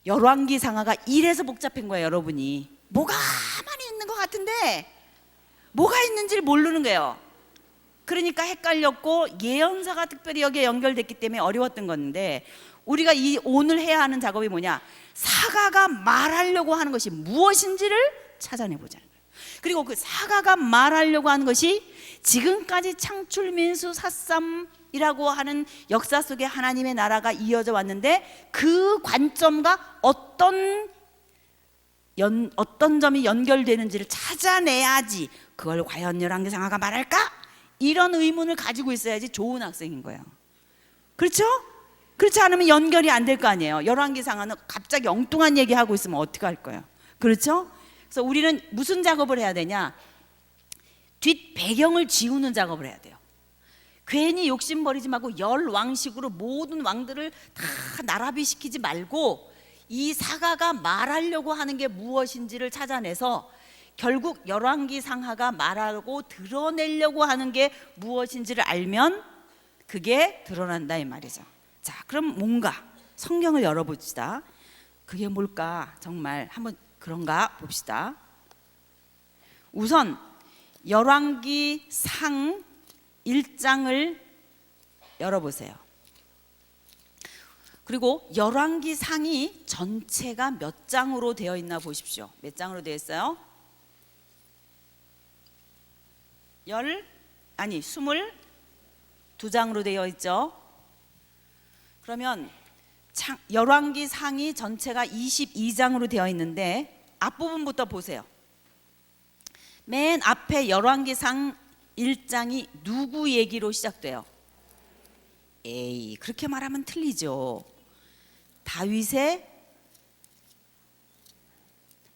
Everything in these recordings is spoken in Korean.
열왕기 상하가 이래서 복잡한 거예요. 여러분이 뭐가 많이 있는 것 같은데 뭐가 있는지를 모르는 거예요. 그러니까 헷갈렸고 예언사가 특별히 여기에 연결됐기 때문에 어려웠던 건데, 우리가 오늘 해야 하는 작업이 뭐냐, 사가가 말하려고 하는 것이 무엇인지를 찾아내보자는 거예요. 그리고 그 사가가 말하려고 하는 것이 지금까지 창출민수 사삼이라고 하는 역사 속에 하나님의 나라가 이어져 왔는데 그 관점과 어떤 점이 연결되는지를 찾아내야지 그걸 과연 열왕기 상하가 말할까? 이런 의문을 가지고 있어야지 좋은 학생인 거예요. 그렇죠? 그렇지 않으면 연결이 안 될 거 아니에요. 열왕기 상하는 갑자기 엉뚱한 얘기하고 있으면 어떻게 할 거예요? 그렇죠? 그래서 우리는 무슨 작업을 해야 되냐, 뒷 배경을 지우는 작업을 해야 돼요. 괜히 욕심 버리지 말고 열왕식으로 모든 왕들을 다 나라비시키지 말고 이 사가가 말하려고 하는 게 무엇인지를 찾아내서 결국 열왕기 상하가 말하고 드러내려고 하는 게 무엇인지를 알면 그게 드러난다 이 말이죠. 자, 그럼 뭔가 성경을 열어봅시다. 그게 뭘까? 정말 한번 그런가 봅시다. 우선 열왕기 상 1장을 열어보세요. 그리고 열왕기 상이 전체가 몇 장으로 되어 있나 보십시오. 몇 장으로 되어 있어요? 22장으로 되어 있죠. 그러면 열왕기 상이 전체가 22장으로 되어 있는데 앞부분부터 보세요. 맨 앞에 열왕기 상 1장이 누구 얘기로 시작돼요? 에이, 그렇게 말하면 틀리죠. 다윗의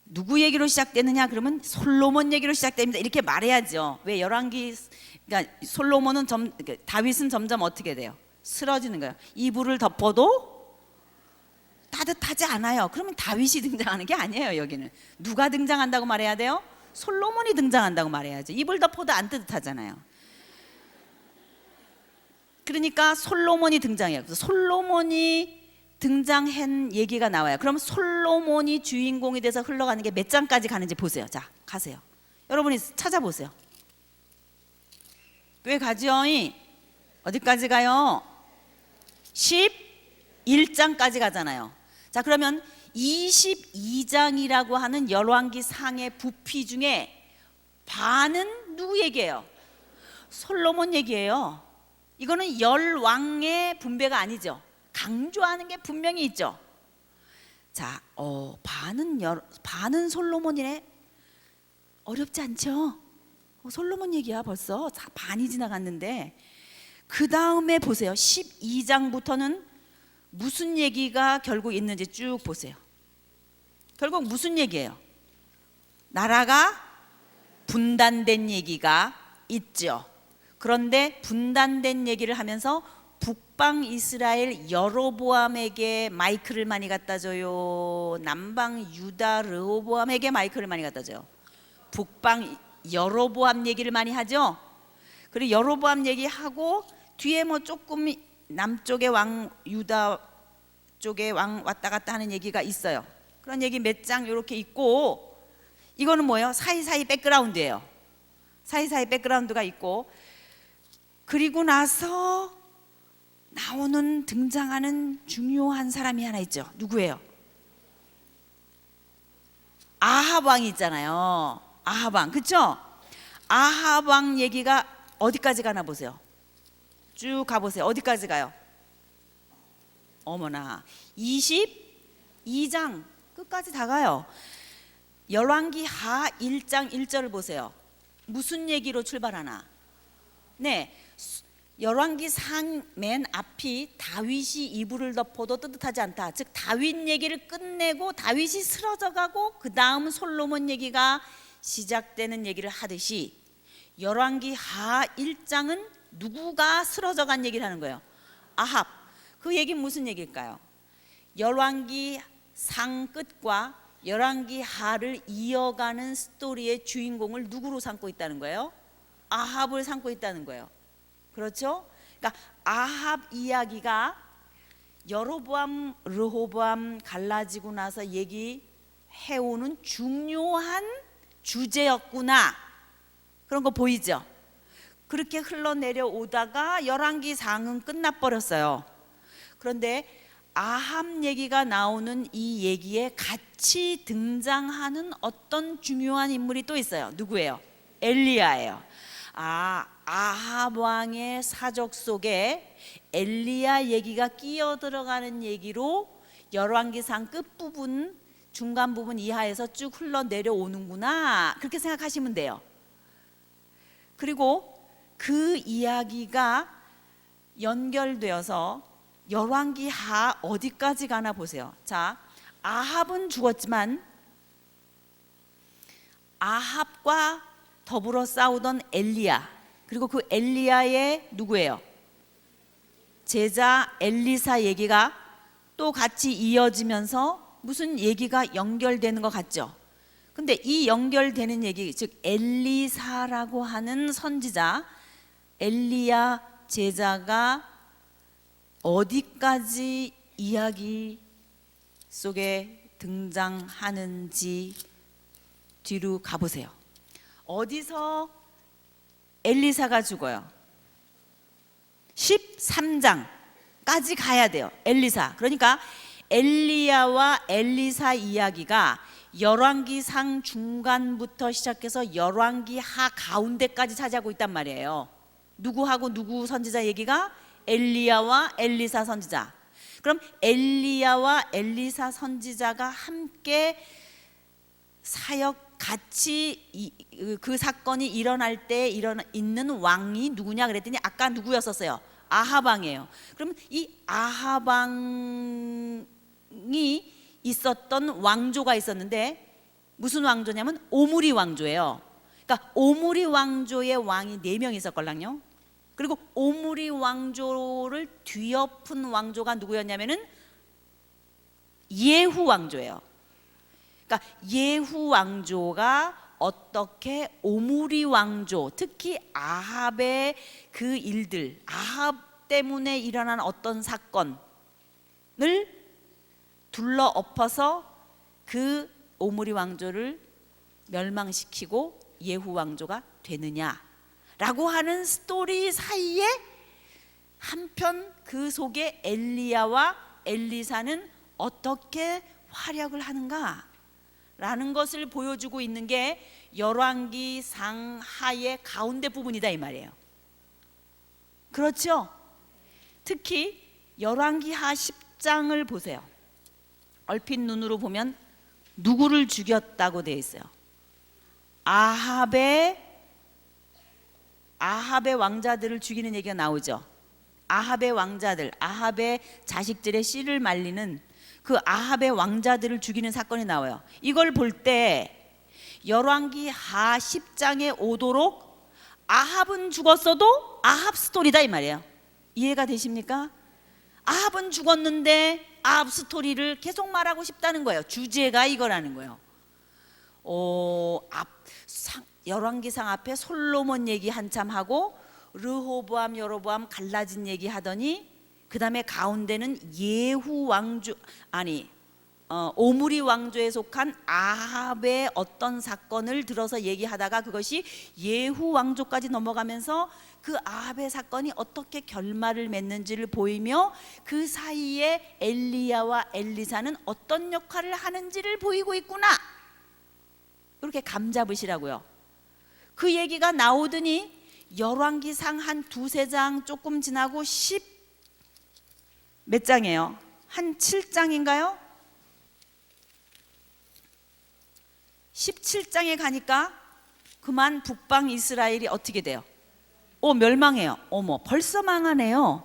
누구 얘기로 시작되느냐 그러면 솔로몬 얘기로 시작됩니다. 이렇게 말해야죠. 왜 그러니까 솔로몬은 다윗은 점점 어떻게 돼요? 쓰러지는 거예요. 이불을 덮어도 따뜻하지 않아요. 그러면 다윗이 등장하는 게 아니에요. 여기는 누가 등장한다고 말해야 돼요? 솔로몬이 등장한다고 말해야죠. 이불 덮어도 안 따뜻하잖아요. 그러니까 솔로몬이 등장해요. 그래서 솔로몬이 등장한 얘기가 나와요. 그럼 솔로몬이 주인공이 돼서 흘러가는 게 몇 장까지 가는지 보세요. 자, 가세요. 여러분이 찾아보세요. 꽤 가죠? 어디까지 가요? 11장까지 가잖아요. 자, 그러면 22장이라고 하는 열왕기 상의 부피 중에 반은 누구 얘기예요? 솔로몬 얘기예요. 이거는 열왕의 분배가 아니죠. 강조하는 게 분명히 있죠. 자, 반은 솔로몬이네. 어렵지 않죠? 솔로몬 얘기야. 벌써 반이 지나갔는데 그 다음에 보세요. 12장부터는 무슨 얘기가 결국 있는지 쭉 보세요. 결국 무슨 얘기예요? 나라가 분단된 얘기가 있죠. 그런데 분단된 얘기를 하면서 북방 이스라엘 여로보암에게 마이크를 많이 갖다 줘요? 남방 유다 르호보암에게 마이크를 많이 갖다 줘요? 북방 여로보암 얘기를 많이 하죠. 그리고 여로보암 얘기하고 뒤에 뭐 조금 남쪽의 왕 유다 쪽의 왕 왔다 갔다 하는 얘기가 있어요. 그런 얘기 몇 장 이렇게 있고, 이거는 뭐예요? 사이사이 백그라운드예요. 사이사이 백그라운드가 있고, 그리고 나서 등장하는 중요한 사람이 하나 있죠. 누구예요? 아합 왕이 있잖아요. 아합 왕, 그렇죠? 아합 왕 얘기가 어디까지 가나 보세요. 쭉 가보세요. 어디까지 가요? 어머나, 22장 끝까지 다 가요. 열왕기 하 1장 1절을 보세요. 무슨 얘기로 출발하나? 네, 열왕기 상 맨 앞이 다윗이 이불을 덮어도 뜨뜻하지 않다. 즉 다윗 얘기를 끝내고 다윗이 쓰러져가고 그 다음 솔로몬 얘기가 시작되는 얘기를 하듯이 열왕기 하 1장은 누구가 쓰러져간 얘기를 하는 거예요? 아합. 그 얘기는 무슨 얘기일까요? 열왕기 상 끝과 열왕기 하를 이어가는 스토리의 주인공을 누구로 삼고 있다는 거예요? 아합을 삼고 있다는 거예요. 그렇죠? 그러니까 아합 이야기가 여로보암, 르호보암 갈라지고 나서 얘기해오는 중요한 주제였구나. 그런 거 보이죠? 그렇게 흘러내려오다가 열왕기상은 끝나버렸어요. 그런데 아합 얘기가 나오는 이 얘기에 같이 등장하는 어떤 중요한 인물이 또 있어요. 누구예요? 엘리야예요. 아합 왕의 사적 속에 엘리야 얘기가 끼어 들어가는 얘기로 열왕기상 끝부분, 중간 부분 이하에서 쭉 흘러내려오는구나, 그렇게 생각하시면 돼요. 그리고 그 이야기가 연결되어서 열왕기하 어디까지 가나 보세요. 자, 아합은 죽었지만 아합과 더불어 싸우던 엘리야, 그리고 그 엘리야의 누구예요? 제자 엘리사 얘기가 또 같이 이어지면서 무슨 얘기가 연결되는 것 같죠? 근데 이 연결되는 얘기, 즉 엘리사라고 하는 선지자, 엘리야 제자가 어디까지 이야기 속에 등장하는지 뒤로 가보세요. 어디서 엘리사가 죽어요? 13장까지 가야 돼요. 엘리사. 그러니까 엘리야와 엘리사 이야기가 열왕기상 중간부터 시작해서 열왕기하 가운데까지 차지하고 있단 말이에요. 누구하고 누구 선지자 얘기가? 엘리야와 엘리사 선지자. 그럼 엘리야와 엘리사 선지자가 함께 사역 같이 그 사건이 일어날 때 있는 왕이 누구냐 그랬더니 아까 누구였었어요? 아합 왕이에요. 그러면 이 아합 왕이 있었던 왕조가 있었는데 무슨 왕조냐면 오므리 왕조예요. 그러니까 오므리 왕조의 왕이 4명 있었걸랑요. 그리고 오므리 왕조를 뒤엎은 왕조가 누구였냐면은 예후 왕조예요. 그러니까 예후 왕조가 어떻게 오므리 왕조, 특히 아합의 그 일들, 아합 때문에 일어난 어떤 사건을 둘러 엎어서 그 오므리 왕조를 멸망시키고 예후 왕조가 되느냐라고 하는 스토리 사이에 한편 그 속에 엘리야와 엘리사는 어떻게 활약을 하는가 라는 것을 보여주고 있는 게 열왕기상 하의 가운데 부분이다 이 말이에요. 그렇죠? 특히 열왕기하 10장을 보세요. 얼핏 눈으로 보면 누구를 죽였다고 되어 있어요? 아합의 왕자들을 죽이는 얘기가 나오죠. 아합의 왕자들, 아합의 자식들의 씨를 말리는 그 아합의 왕자들을 죽이는 사건이 나와요. 이걸 볼 때 열왕기하 10장에 오도록 아합은 죽었어도 아합 스토리다 이 말이에요. 이해가 되십니까? 아합은 죽었는데 아합 스토리를 계속 말하고 싶다는 거예요. 주제가 이거라는 거예요. 열왕기상 앞에 솔로몬 얘기 한참 하고 르호보암, 여로보암 갈라진 얘기 하더니 그 다음에 가운데는 예후 왕조, 오므리 왕조에 속한 아합의 어떤 사건을 들어서 얘기하다가 그것이 예후 왕조까지 넘어가면서 그 아합의 사건이 어떻게 결말을 맺는지를 보이며 그 사이에 엘리야와 엘리사는 어떤 역할을 하는지를 보이고 있구나, 이렇게 감잡으시라고요. 그 얘기가 나오더니 열왕기상 한 2-3장 조금 지나고 몇 장이에요? 한 7장인가요? 17장에 가니까 그만 북방 이스라엘이 어떻게 돼요? 멸망해요. 어머, 벌써 망하네요.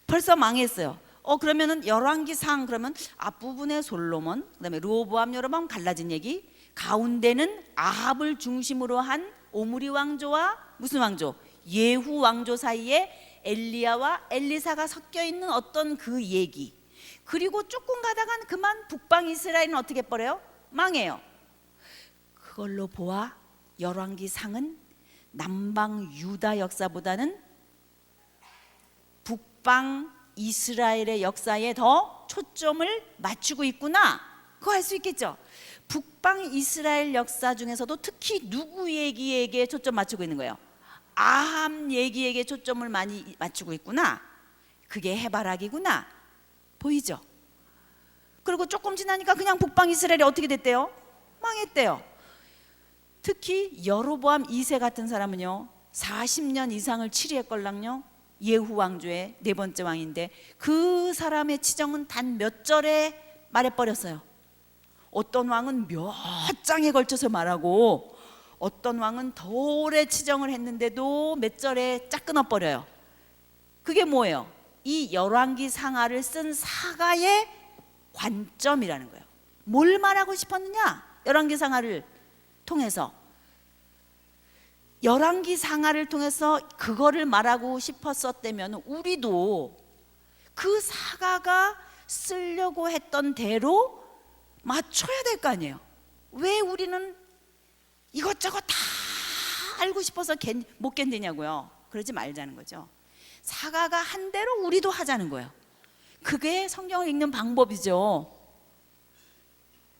벌써 망했어요. 그러면은 열왕기상 그러면 앞부분에 솔로몬, 그다음에 르호보암, 여로보암 갈라진 얘기, 가운데는 아합을 중심으로 한 오므리 왕조와 무슨 왕조? 예후 왕조 사이에 엘리야와 엘리사가 섞여 있는 어떤 그 얘기. 그리고 조금 가다간 그만 북방 이스라엘은 어떻게 뻐려요? 망해요. 그걸로 보아 열왕기상은 남방 유다 역사보다는 북방 이스라엘의 역사에 더 초점을 맞추고 있구나, 그거 알 수 있겠죠. 북방 이스라엘 역사 중에서도 특히 누구 얘기에게 초점 맞추고 있는 거예요? 아합 얘기에게 초점을 많이 맞추고 있구나, 그게 해바라기구나, 보이죠? 그리고 조금 지나니까 그냥 북방 이스라엘이 어떻게 됐대요? 망했대요. 특히 여로보암 2세 같은 사람은요 40년 이상을 치리했걸랑요. 예후 왕조의 네 번째 왕인데 그 사람의 치정은 단 몇 절에 말해버렸어요. 어떤 왕은 몇 장에 걸쳐서 말하고 어떤 왕은 더 오래 치정을 했는데도 몇 절에 짝 끊어버려요. 그게 뭐예요? 이 열왕기 상하를 쓴 사가의 관점이라는 거예요. 뭘 말하고 싶었느냐? 열왕기 상하를 통해서, 열왕기 상하를 통해서 그거를 말하고 싶었었다면 우리도 그 사가가 쓰려고 했던 대로 맞춰야 될 거 아니에요. 왜 우리는 이것저것 다 알고 싶어서 못 견디냐고요. 그러지 말자는 거죠. 사가가 한 대로 우리도 하자는 거예요. 그게 성경을 읽는 방법이죠.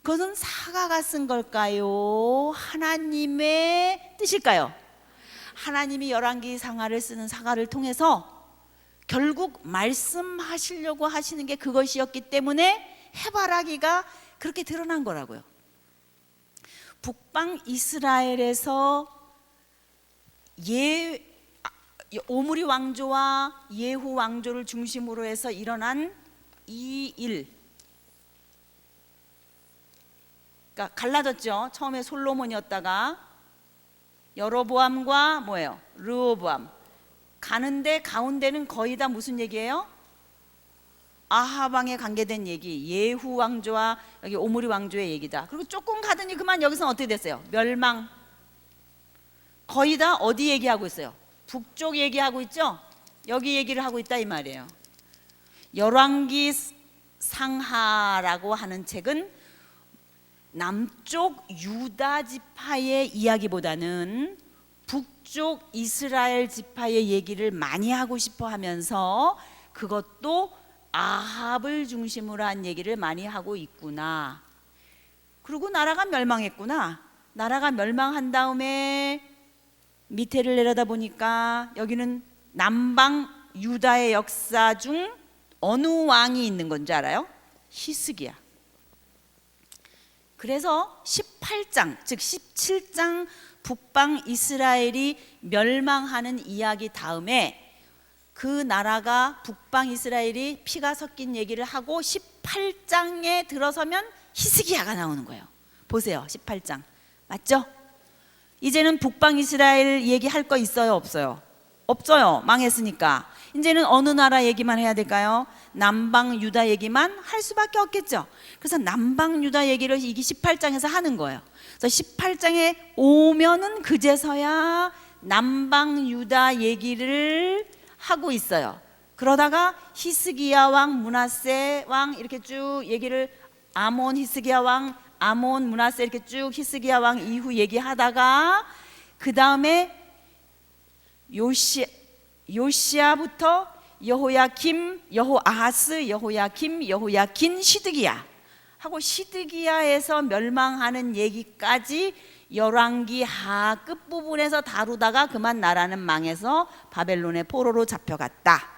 그것은 사가가 쓴 걸까요? 하나님의 뜻일까요? 하나님이 열왕기 상하를 쓰는 사가를 통해서 결국 말씀하시려고 하시는 게 그것이었기 때문에 해바라기가 그렇게 드러난 거라고요. 북방 이스라엘에서 오므리 왕조와 예후 왕조를 중심으로 해서 일어난 이 일, 그러니까 갈라졌죠. 처음에 솔로몬이었다가 여로보암과 뭐예요? 르호보암. 가는데 가운데는 거의 다 무슨 얘기예요? 아합 왕에 관계된 얘기, 예후 왕조와 여기 오므리 왕조의 얘기다. 그리고 조금 가더니 그만 여기서는 어떻게 됐어요? 멸망. 거의 다 어디 얘기하고 있어요? 북쪽 얘기하고 있죠? 여기 얘기를 하고 있다 이 말이에요. 열왕기 상하라고 하는 책은 남쪽 유다 지파의 이야기보다는 북쪽 이스라엘 지파의 얘기를 많이 하고 싶어 하면서 그것도 아합을 중심으로 한 얘기를 많이 하고 있구나. 그리고 나라가 멸망했구나. 나라가 멸망한 다음에 밑에를 내려다 보니까 여기는 남방 유다의 역사 중 어느 왕이 있는 건지 알아요? 히스기야. 그래서 18장, 즉 17장 북방 이스라엘이 멸망하는 이야기 다음에 그 나라가 북방 이스라엘이 피가 섞인 얘기를 하고 18장에 들어서면 히스기야가 나오는 거예요. 보세요. 18장. 맞죠? 이제는 북방 이스라엘 얘기할 거 있어요? 없어요? 없어요. 망했으니까. 이제는 어느 나라 얘기만 해야 될까요? 남방 유다 얘기만 할 수밖에 없겠죠. 그래서 남방 유다 얘기를 이게 18장에서 하는 거예요. 그래서 18장에 오면은 그제서야 남방 유다 얘기를 하고 있어요. 그러다가 히스기야 왕, 므낫세 왕 이렇게 쭉 얘기를 아몬, 히스기야 왕, 아몬, 므낫세 이렇게 쭉 히스기야 왕 이후 얘기하다가 그 다음에 요시야부터 여호야김, 여호아하스, 여호야김, 여호야긴, 시드기야 하고 시드기야에서 멸망하는 얘기까지 열왕기 하 끝부분에서 다루다가 그만 나라는 망해서 바벨론의 포로로 잡혀갔다.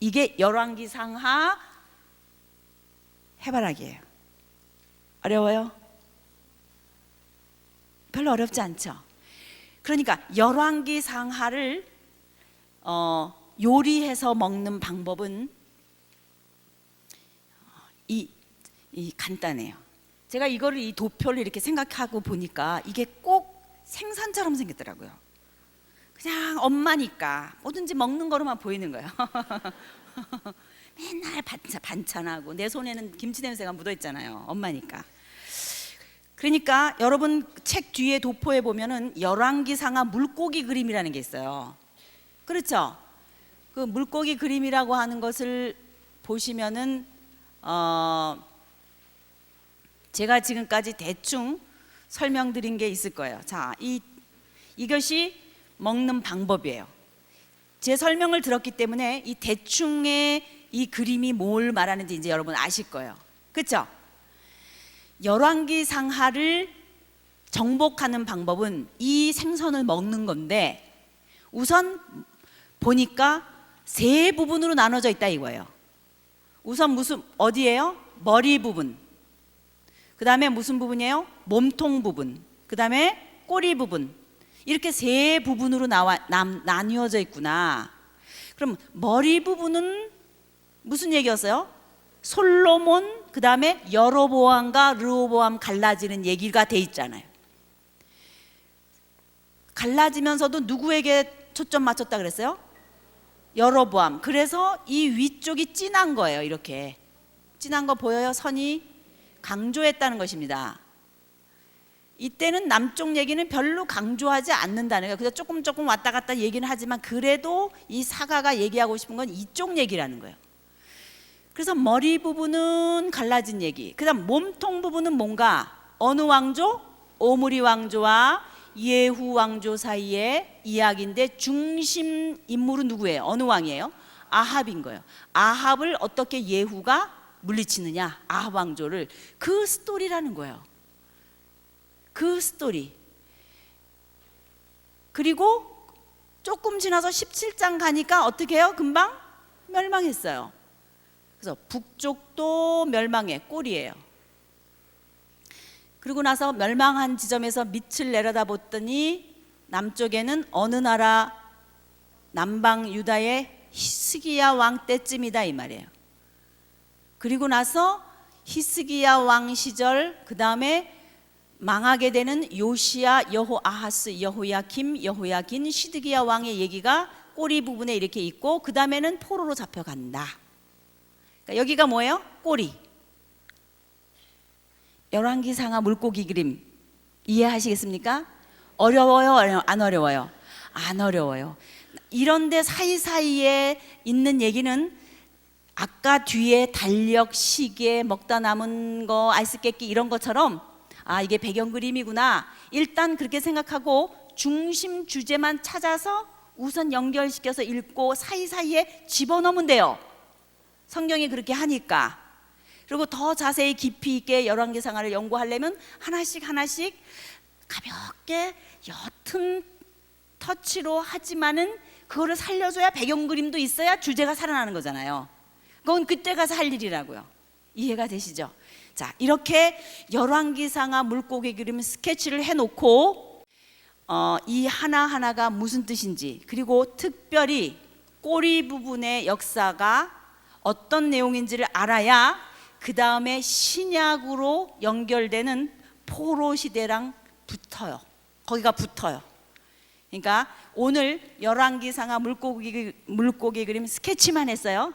이게 열왕기 상하 해바라기예요. 어려워요? 별로 어렵지 않죠? 그러니까 열왕기 상하를 요리해서 먹는 방법은 이 간단해요. 제가 이거를 이 도표를 이렇게 생각하고 보니까 이게 꼭 생선처럼 생겼더라고요. 그냥 엄마니까 뭐든지 먹는 거로만 보이는 거예요. 맨날 반찬하고 내 손에는 김치 냄새가 묻어 있잖아요. 엄마니까. 그러니까 여러분 책 뒤에 도포에 보면은 열왕기 상하 물고기 그림이라는 게 있어요. 그렇죠? 그 물고기 그림이라고 하는 것을 보시면은 제가 지금까지 대충 설명드린 게 있을 거예요. 자, 이것이 먹는 방법이에요. 제 설명을 들었기 때문에 이 대충의 이 그림이 뭘 말하는지 이제 여러분 아실 거예요. 그렇죠? 열왕기 상하를 정복하는 방법은 이 생선을 먹는 건데, 우선 보니까 세 부분으로 나눠져 있다 이거예요. 우선 무슨 어디예요? 머리 부분. 그 다음에 무슨 부분이에요? 몸통 부분. 그 다음에 꼬리 부분. 이렇게 세 부분으로 나뉘어져 있구나. 그럼 머리 부분은 무슨 얘기였어요? 솔로몬, 그 다음에 여로보암과 르호보암 갈라지는 얘기가 돼 있잖아요. 갈라지면서도 누구에게 초점 맞췄다 그랬어요? 여로보암. 그래서 이 위쪽이 진한 거예요. 이렇게 진한 거 보여요? 선이 강조했다는 것입니다. 이때는 남쪽 얘기는 별로 강조하지 않는다는 거예요. 그래서 조금 왔다 갔다 얘기는 하지만 그래도 이 사가가 얘기하고 싶은 건 이쪽 얘기라는 거예요. 그래서 머리 부분은 갈라진 얘기. 그 다음 몸통 부분은 뭔가 어느 왕조? 오므리 왕조와 예후 왕조 사이의 이야기인데 중심 인물은 누구예요? 어느 왕이에요? 아합인 거예요. 아합을 어떻게 예후가 물리치느냐, 아합 왕조를. 그 스토리라는 거예요. 그 스토리. 그리고 조금 지나서 17장 가니까 어떻게 해요? 금방 멸망했어요. 그래서 북쪽도 멸망의 꼴이에요. 그리고 나서 멸망한 지점에서 밑을 내려다봤더니 남쪽에는 어느 나라, 남방 유다의 히스기야 왕 때쯤이다 이 말이에요. 그리고 나서 히스기야 왕 시절, 그 다음에 망하게 되는 요시야, 여호아하스, 여호야김, 여호야긴, 시드기야 왕의 얘기가 꼬리 부분에 이렇게 있고, 그 다음에는 포로로 잡혀간다. 그러니까 여기가 뭐예요? 꼬리. 열왕기 상하 물고기 그림 이해하시겠습니까? 어려워요? 안 어려워요? 안 어려워요. 이런데 사이사이에 있는 얘기는 아까 뒤에 달력, 시계, 먹다 남은 거, 아이스 깨끼 이런 것처럼 아 이게 배경 그림이구나 일단 그렇게 생각하고 중심 주제만 찾아서 우선 연결시켜서 읽고 사이사이에 집어넣으면 돼요. 성경이 그렇게 하니까. 그리고 더 자세히 깊이 있게 열왕기 상하를 연구하려면 하나씩 가볍게 옅은 터치로 하지만은 그거를 살려줘야 배경 그림도 있어야 주제가 살아나는 거잖아요. 그건 그때 가서 할 일이라고요. 이해가 되시죠? 자, 이렇게 열왕기 상하 물고기 그림 스케치를 해놓고 이 하나하나가 무슨 뜻인지, 그리고 특별히 꼬리 부분의 역사가 어떤 내용인지를 알아야 그 다음에 신약으로 연결되는 포로 시대랑 붙어요. 거기가 붙어요. 그러니까 오늘 열왕기 상하 물고기 그림 스케치만 했어요.